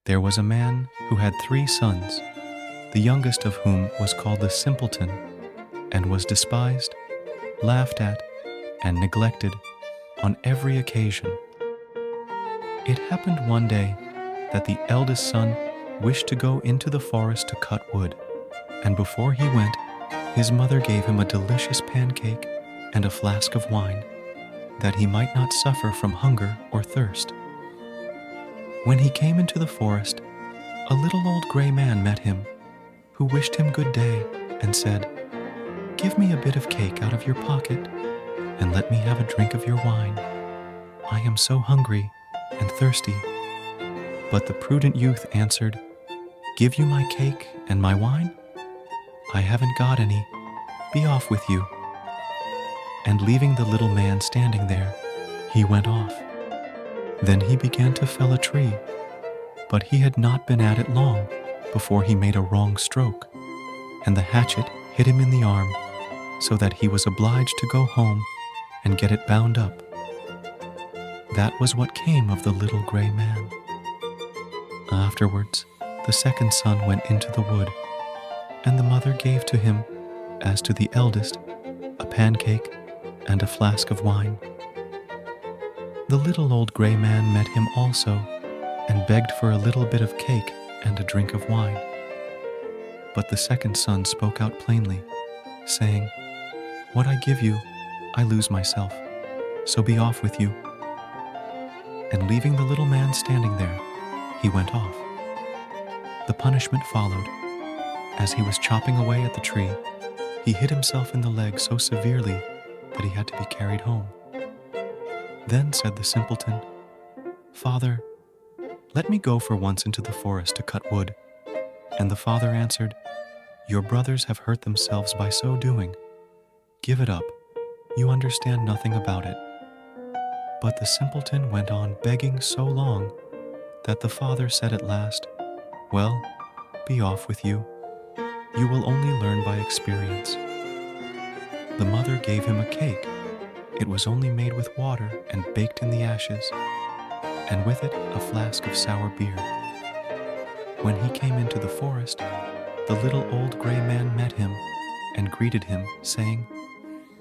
There was a man who had 3 sons, the youngest of whom was called the simpleton, and was despised, laughed at, and neglected on every occasion. It happened one day that the eldest son wished to go into the forest to cut wood, and before he went, his mother gave him a delicious pancake and a flask of wine, that he might not suffer from hunger or thirst. When he came into the forest, a little old gray man met him, who wished him good day and said, "Give me a bit of cake out of your pocket, and let me have a drink of your wine. I am so hungry and thirsty." But the prudent youth answered, "Give you my cake and my wine? I haven't got any. Be off with you." And leaving the little man standing there, he went off. Then he began to fell a tree, but he had not been at it long before he made a wrong stroke, and the hatchet hit him in the arm, so that he was obliged to go home and get it bound up. That was what came of the little gray man. Afterwards, the second son went into the wood, and the mother gave to him, as to the eldest, a pancake and a flask of wine. The little old gray man met him also, and begged for a little bit of cake and a drink of wine. But the second son spoke out plainly, saying, "What I give you, I lose myself, so be off with you." And leaving the little man standing there, he went off. The punishment followed. As he was chopping away at the tree, he hit himself in the leg so severely that he had to be carried home. Then said the simpleton, "Father, let me go for once into the forest to cut wood." And the father answered, "Your brothers have hurt themselves by so doing. Give it up. You understand nothing about it." But the simpleton went on begging so long that the father said at last, "Well, be off with you. You will only learn by experience." The mother gave him a cake. It was only made with water and baked in the ashes, and with it a flask of sour beer. When he came into the forest, the little old gray man met him and greeted him, saying,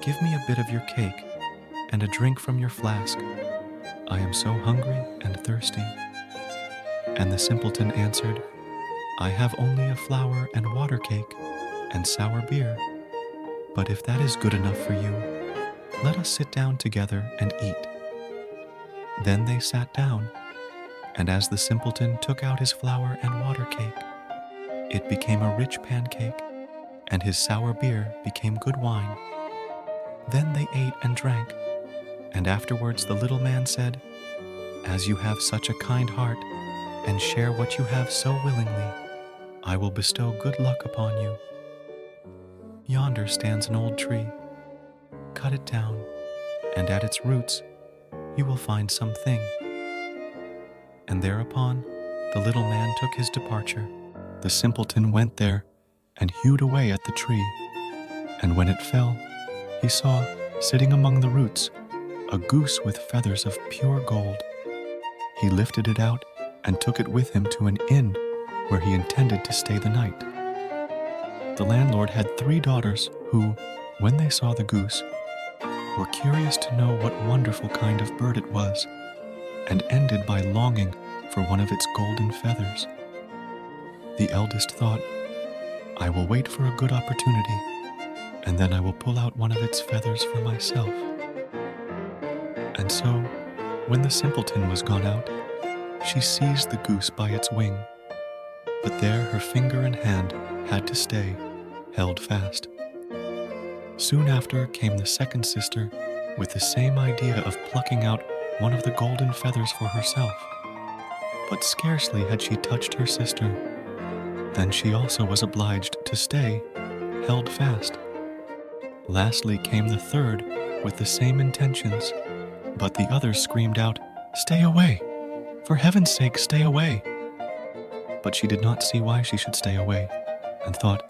"Give me a bit of your cake and a drink from your flask. I am so hungry and thirsty." And the simpleton answered, "I have only a flour and water cake and sour beer. But if that is good enough for you, let us sit down together and eat." Then they sat down, and as the simpleton took out his flour and water cake, it became a rich pancake, and his sour beer became good wine. Then they ate and drank, and afterwards the little man said, "As you have such a kind heart, and share what you have so willingly, I will bestow good luck upon you. Yonder stands an old tree. Cut it down, and at its roots you will find something." And thereupon the little man took his departure. The simpleton went there and hewed away at the tree, and when it fell, he saw, sitting among the roots, a goose with feathers of pure gold. He lifted it out and took it with him to an inn where he intended to stay the night. The landlord had 3 daughters who, when they saw the goose, were curious to know what wonderful kind of bird it was, and ended by longing for one of its golden feathers. The eldest thought, "I will wait for a good opportunity, and then I will pull out one of its feathers for myself." And so, when the simpleton was gone out, she seized the goose by its wing, but there her finger and hand had to stay, held fast. Soon after came the second sister with the same idea of plucking out one of the golden feathers for herself. But scarcely had she touched her sister, then she also was obliged to stay, held fast. Lastly came the third with the same intentions, but the others screamed out, "Stay away! For heaven's sake, stay away!" But she did not see why she should stay away, and thought,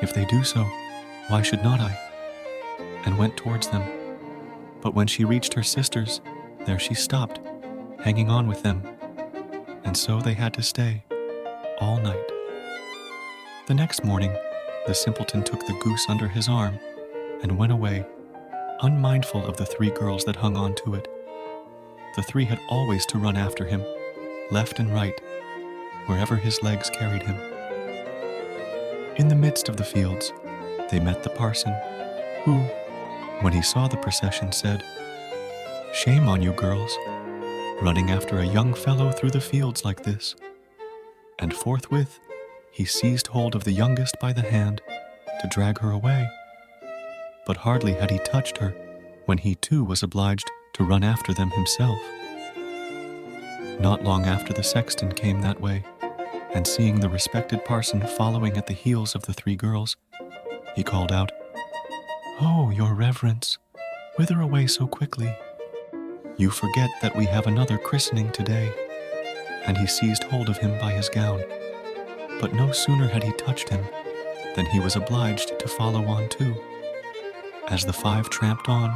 "If they do so, why should not I?" and went towards them. But when she reached her sisters, there she stopped, hanging on with them. and so they had to stay all night. The next morning, the simpleton took the goose under his arm and went away, unmindful of the 3 girls that hung on to it. The 3 had always to run after him, left and right, wherever his legs carried him. In the midst of the fields, they met the parson, who, when he saw the procession, said, "Shame on you, girls, running after a young fellow through the fields like this." And forthwith he seized hold of the youngest by the hand to drag her away. But hardly had he touched her when he too was obliged to run after them himself. Not long after, the sexton came that way, and seeing the respected parson following at the heels of the 3 girls, he called out, "Oh, your reverence, whither away so quickly? You forget that we have another christening today." And he seized hold of him by his gown. But no sooner had he touched him than he was obliged to follow on too. As the 5 tramped on,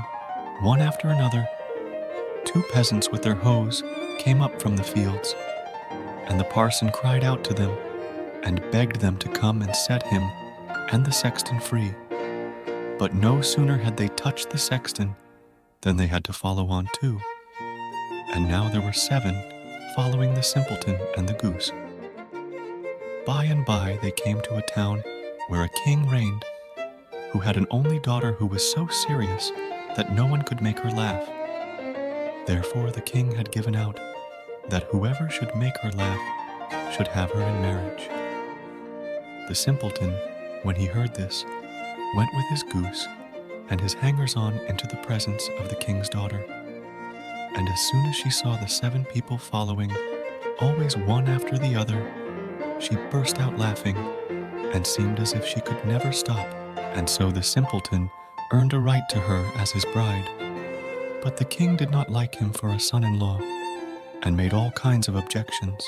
one after another, 2 peasants with their hoes came up from the fields, and the parson cried out to them and begged them to come and set him and the sexton free. But no sooner had they touched the sexton than they had to follow on too. And now there were 7 following the simpleton and the goose. By and by they came to a town where a king reigned, who had an only daughter who was so serious that no one could make her laugh. Therefore the king had given out that whoever should make her laugh should have her in marriage. The simpleton, when he heard this, went with his goose and his hangers-on into the presence of the king's daughter. And as soon as she saw the 7 people following, always one after the other, she burst out laughing and seemed as if she could never stop. And so the simpleton earned a right to her as his bride. But the king did not like him for a son-in-law, and made all kinds of objections,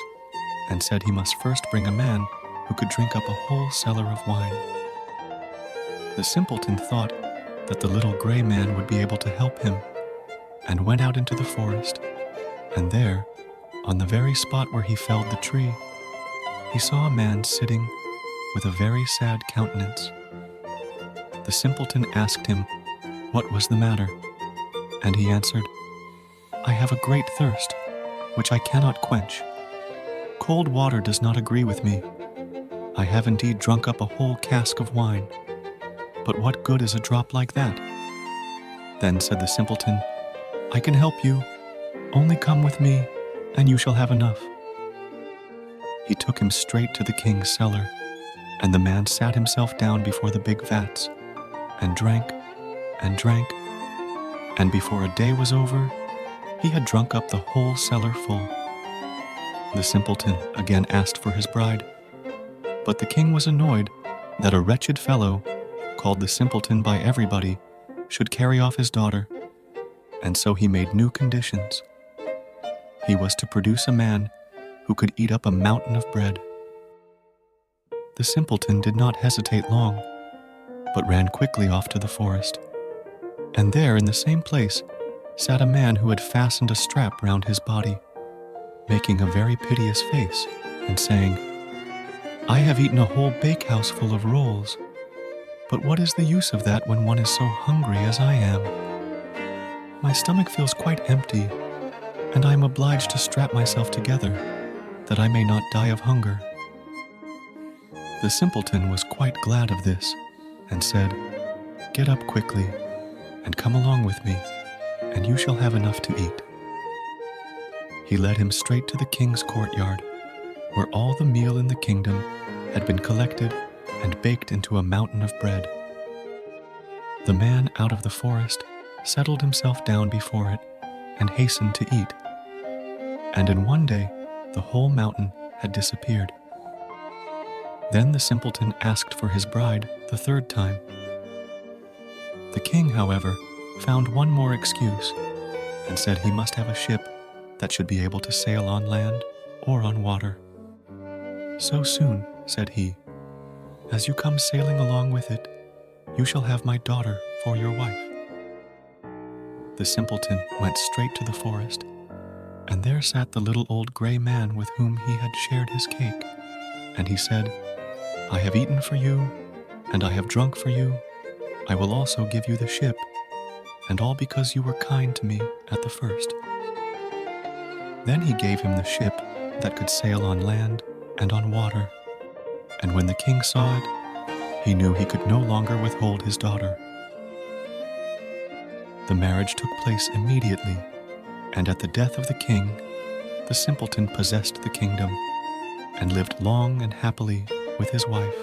and said he must first bring a man who could drink up a whole cellar of wine. The simpleton thought that the little gray man would be able to help him, and went out into the forest, and there, on the very spot where he felled the tree, he saw a man sitting with a very sad countenance. The simpleton asked him what was the matter, and he answered, "I have a great thirst, which I cannot quench. Cold water does not agree with me. I have indeed drunk up a whole cask of wine, but what good is a drop like that?" Then said the simpleton, "I can help you. Only come with me, and you shall have enough." He took him straight to the king's cellar, and the man sat himself down before the big vats, and drank, and before a day was over, he had drunk up the whole cellar full. The simpleton again asked for his bride, but the king was annoyed that a wretched fellow, called the simpleton by everybody, should carry off his daughter, and so he made new conditions. He was to produce a man who could eat up a mountain of bread. The simpleton did not hesitate long, but ran quickly off to the forest, and there in the same place sat a man who had fastened a strap round his body, making a very piteous face, and saying, "I have eaten a whole bakehouse full of rolls, but what is the use of that when one is so hungry as I am? My stomach feels quite empty, and I am obliged to strap myself together, that I may not die of hunger." The simpleton was quite glad of this, and said, "Get up quickly, and come along with me, and you shall have enough to eat." He led him straight to the king's courtyard, where all the meal in the kingdom had been collected and baked into a mountain of bread. The man out of the forest settled himself down before it and hastened to eat, and in one day the whole mountain had disappeared. Then the simpleton asked for his bride the 3rd time. The king, however, found one more excuse, and said he must have a ship that should be able to sail on land or on water. "So soon," said he, "as you come sailing along with it, you shall have my daughter for your wife." The simpleton went straight to the forest, And there sat the little old gray man with whom he had shared his cake. And he said, I have eaten for you, and I have drunk for you. I will also give you the ship, and all because you were kind to me at the first. Then he gave him the ship that could sail on land and on water. And when the king saw it, he knew he could no longer withhold his daughter. The marriage took place immediately, and at the death of the king, the simpleton possessed the kingdom and lived long and happily with his wife.